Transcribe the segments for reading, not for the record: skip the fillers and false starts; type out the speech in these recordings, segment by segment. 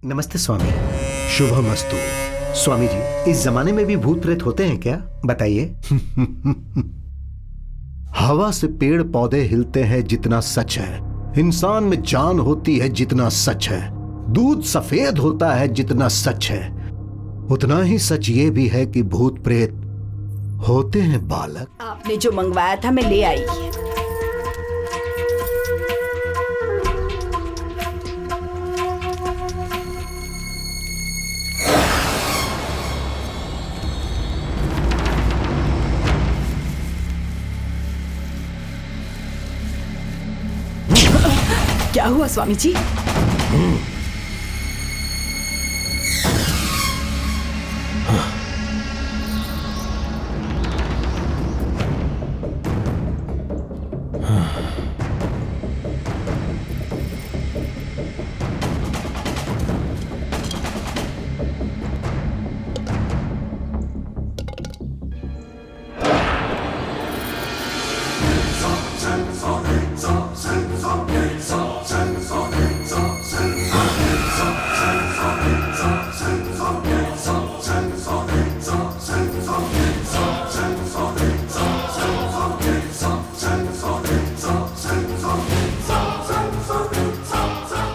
नमस्ते स्वामी, शुभमस्तु। स्वामी जी, इस जमाने में भी भूत प्रेत होते हैं क्या, बताइए। हवा से पेड़ पौधे हिलते हैं जितना सच है, इंसान में जान होती है जितना सच है, दूध सफेद होता है जितना सच है, उतना ही सच ये भी है कि भूत प्रेत होते हैं बालक। आपने जो मंगवाया था मैं ले आई। क्या हुआ स्वामी जी?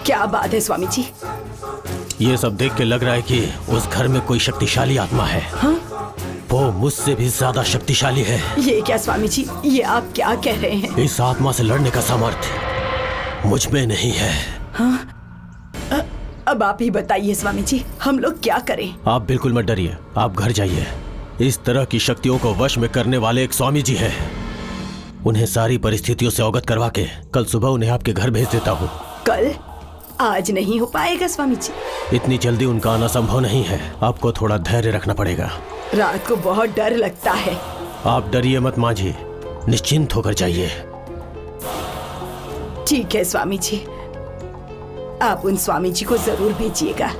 क्या बात है स्वामी जी? ये सब देख के लग रहा है कि उस घर में कोई शक्तिशाली आत्मा है। हाँ? वो मुझसे भी ज्यादा शक्तिशाली है। ये क्या स्वामी जी, ये आप क्या कह रहे हैं? इस आत्मा से लड़ने का सामर्थ्य मुझ में नहीं है। हाँ? अब आप ही बताइए स्वामी जी, हम लोग क्या करें? आप बिल्कुल मत डरिए, आप घर जाइए। इस तरह की शक्तियों को वश में करने वाले एक स्वामी जी हैं। उन्हें सारी परिस्थितियों से अवगत करवा के कल सुबह उन्हें आपके घर भेज देता हूँ। कल? आज नहीं हो पाएगा स्वामी जी। इतनी जल्दी उनका आना संभव नहीं है, आपको थोड़ा धैर्य रखना पड़ेगा। रात को बहुत डर लगता है। आप डरिए मत माँ जी, निश्चिंत होकर जाइए। ठीक है स्वामी जी, आप उन स्वामी जी को जरूर भेजिएगा।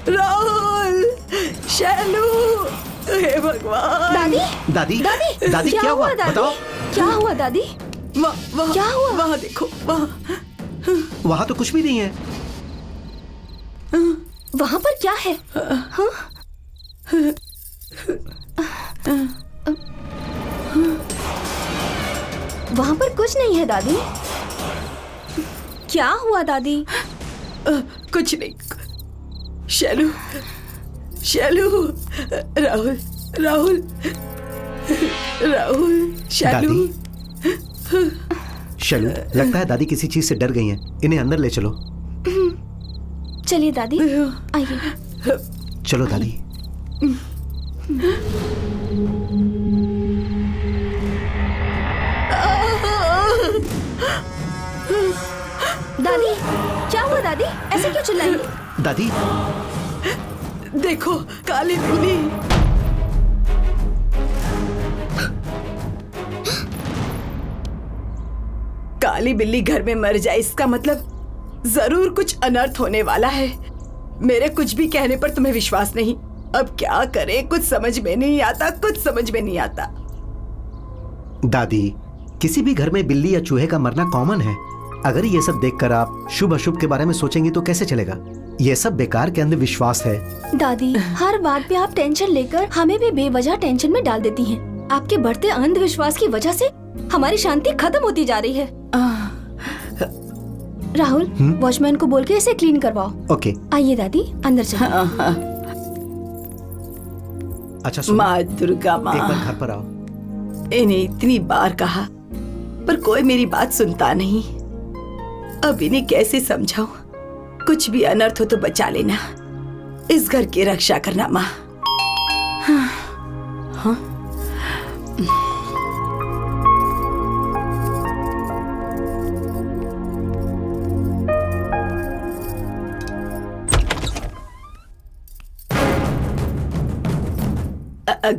राहुल, शैलू, हे भगवान। दादी दादी क्या हुआ, बताओ। क्या हुआ दादी? क्या हुआ? वहाँ देखो, वहाँ तो कुछ भी नहीं है। वहाँ पर क्या है? हाँ? वहाँ पर कुछ नहीं है दादी। क्या हुआ दादी? कुछ नहीं। शैलू, राहुल, शैलू। शैलू, लगता है दादी किसी चीज से डर गई हैं। इन्हें अंदर ले चलो। चलिए दादी, आइए। चलो दादी। दादी, क्या हुआ दादी? ऐसे क्यों चिल्लाई? दादी देखो, काली बिल्ली। काली बिल्ली घर में मर जाए, इसका मतलब जरूर कुछ अनर्थ होने वाला है। मेरे कुछ भी कहने पर तुम्हें विश्वास नहीं। अब क्या करे, कुछ समझ में नहीं आता। दादी, किसी भी घर में बिल्ली या चूहे का मरना कॉमन है। अगर ये सब देखकर आप शुभ अशुभ के बारे में सोचेंगी तो कैसे चलेगा? ये सब बेकार के अंधविश्वास है। दादी, हर बात पे आप टेंशन लेकर हमें भी बेवजह टेंशन में डाल देती हैं। आपके बढ़ते अंधविश्वास की वजह से हमारी शांति खत्म होती जा रही है। राहुल, वॉचमैन को बोल के इसे क्लीन करवाओ। ओके। आइए दादी, अंदर चलो। अच्छा सुनो, माँ दुर्गा, माँ, एक बार घर पर आओ। इन्हें इतनी बार कहा पर कोई मेरी बात सुनता नहीं। अब इन्हें कैसे समझाऊं? कुछ भी अनर्थ हो तो बचा लेना, इस घर की रक्षा करना माँ। हाँ, हाँ।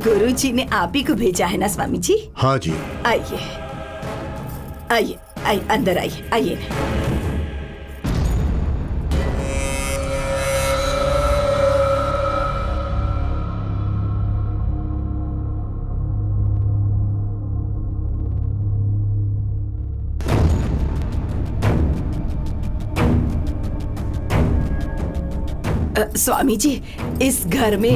गुरुजी ने आप ही को भेजा है ना स्वामी जी? हाँ जी। आइए आइए आइए, अंदर आइए आइए। स्वामी जी, इस घर में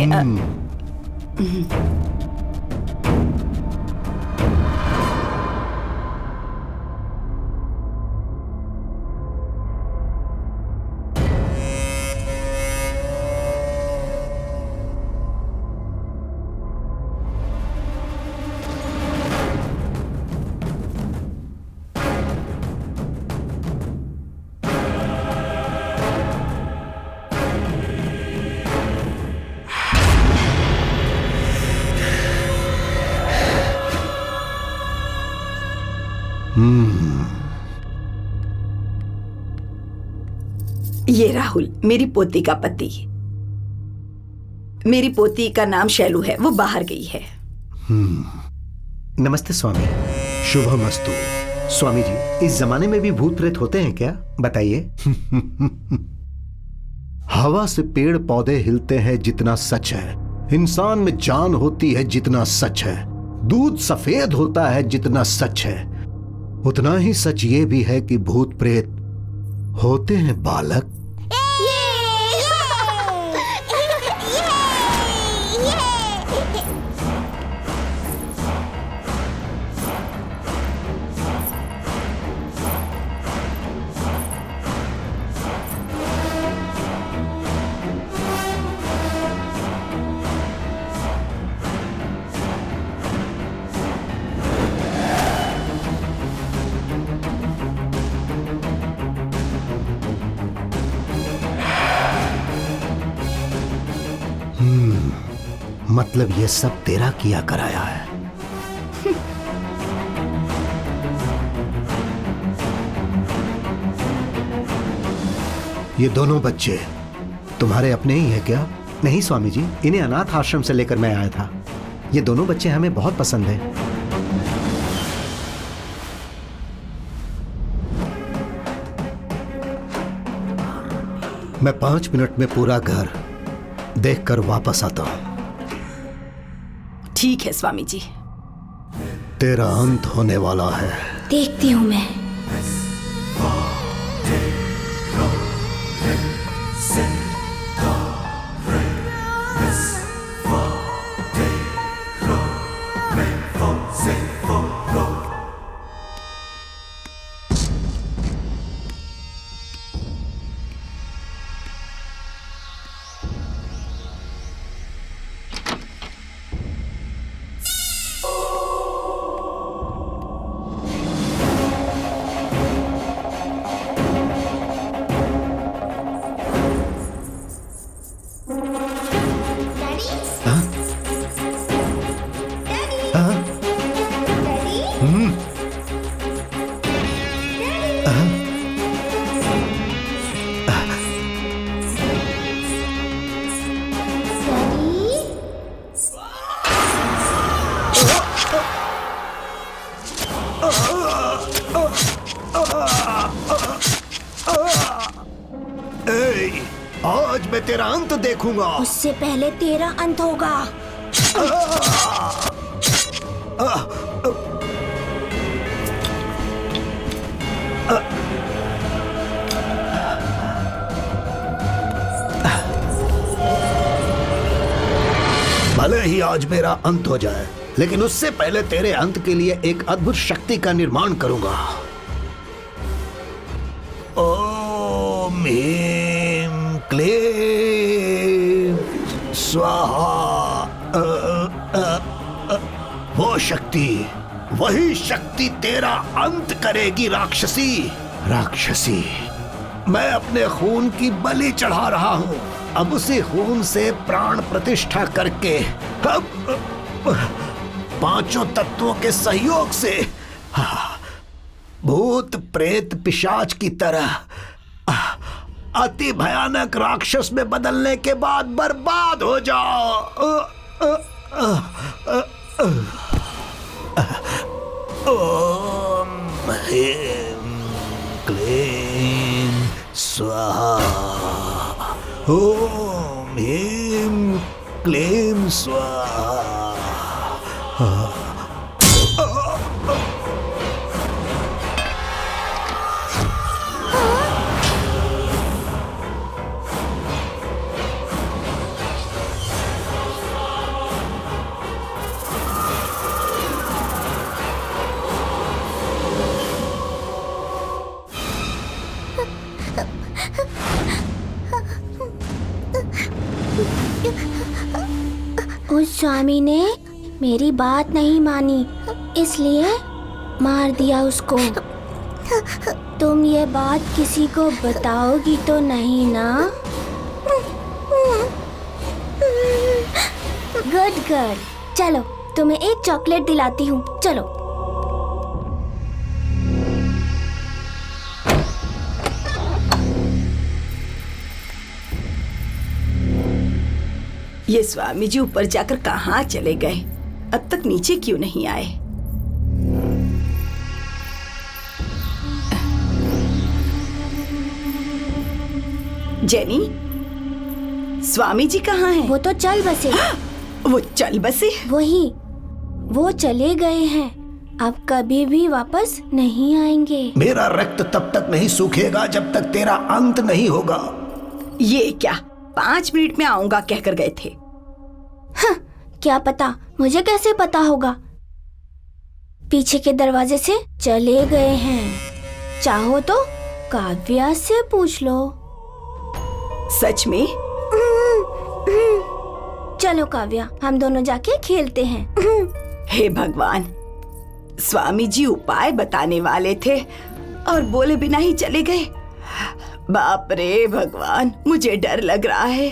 ये राहुल मेरी पोती का पति। मेरी पोती का नाम शैलू है, वो बाहर गई है। नमस्ते स्वामी, शुभमस्तु। स्वामी जी, इस जमाने में भी भूत प्रेत होते हैं क्या? बताइए। हवा से पेड़ पौधे हिलते हैं जितना सच है, इंसान में जान होती है जितना सच है, दूध सफेद होता है जितना सच है, उतना ही सच ये भी है कि भूत प्रेत होते हैं बालक। मतलब ये सब तेरा किया कराया है। ये दोनों बच्चे तुम्हारे अपने ही है क्या? नहीं स्वामी जी, इन्हें अनाथ आश्रम से लेकर मैं आया था। ये दोनों बच्चे हमें बहुत पसंद हैं। मैं 5 मिनट में पूरा घर देखकर वापस आता हूं। ठीक है स्वामी जी। तेरा अंत होने वाला है। देखती हूँ मैं। आज मैं तेरा अंत देखूंगा। उससे पहले तेरा अंत होगा। भले ही आज मेरा अंत हो जाए, लेकिन उससे पहले तेरे अंत के लिए एक अद्भुत शक्ति का निर्माण करूंगा। ओम ह्रीं क्लीं स्वाहा। वो शक्ति, वही शक्ति तेरा अंत करेगी राक्षसी। राक्षसी, मैं अपने खून की बलि चढ़ा रहा हूं। अब उसी खून से प्राण प्रतिष्ठा करके अब पांचों तत्वों के सहयोग से भूत प्रेत पिशाच की तरह अति भयानक राक्षस में बदलने के बाद बर्बाद हो जाओ। ओम ह्रीं क्लीं स्वाहा। ओम ह्रीं क्लीं स्वाहा। उस स्वामी ने मेरी बात नहीं मानी, इसलिए मार दिया उसको। तुम ये बात किसी को बताओगी तो नहीं ना? गुड गर्ल, चलो तुम्हें एक चॉकलेट दिलाती हूँ, चलो। ये स्वामी जी ऊपर जाकर कहाँ चले गए? अब तक नीचे क्यों नहीं आए? जेनी, स्वामी जी कहाँ हैं? वो तो चल बसे। वो चल बसे? वही, वो चले गए हैं, अब कभी भी वापस नहीं आएंगे। मेरा रक्त तब तक नहीं सूखेगा जब तक तेरा अंत नहीं होगा। ये क्या 5 मिनट में आऊंगा कहकर गए थे? हाँ, क्या पता, मुझे कैसे पता होगा? पीछे के दरवाजे से चले गए हैं। चाहो तो काव्या से पूछ लो। सच में? चलो काव्या, हम दोनों जाके खेलते हैं। हे भगवान, स्वामी जी उपाय बताने वाले थे और बोले बिना ही चले गए। बाप रे भगवान, मुझे डर लग रहा है।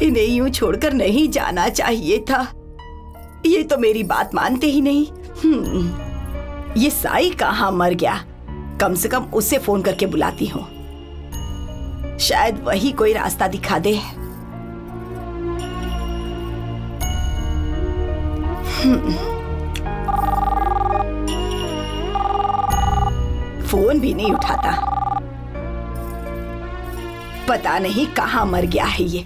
इन्हें यूं छोड़कर नहीं जाना चाहिए था। ये तो मेरी बात मानते ही नहीं। ये साई कहाँ मर गया? कम से कम उसे फोन करके बुलाती हूँ, शायद वही कोई रास्ता दिखा दे। फोन भी नहीं उठाता। पता नहीं कहाँ मर गया है ये।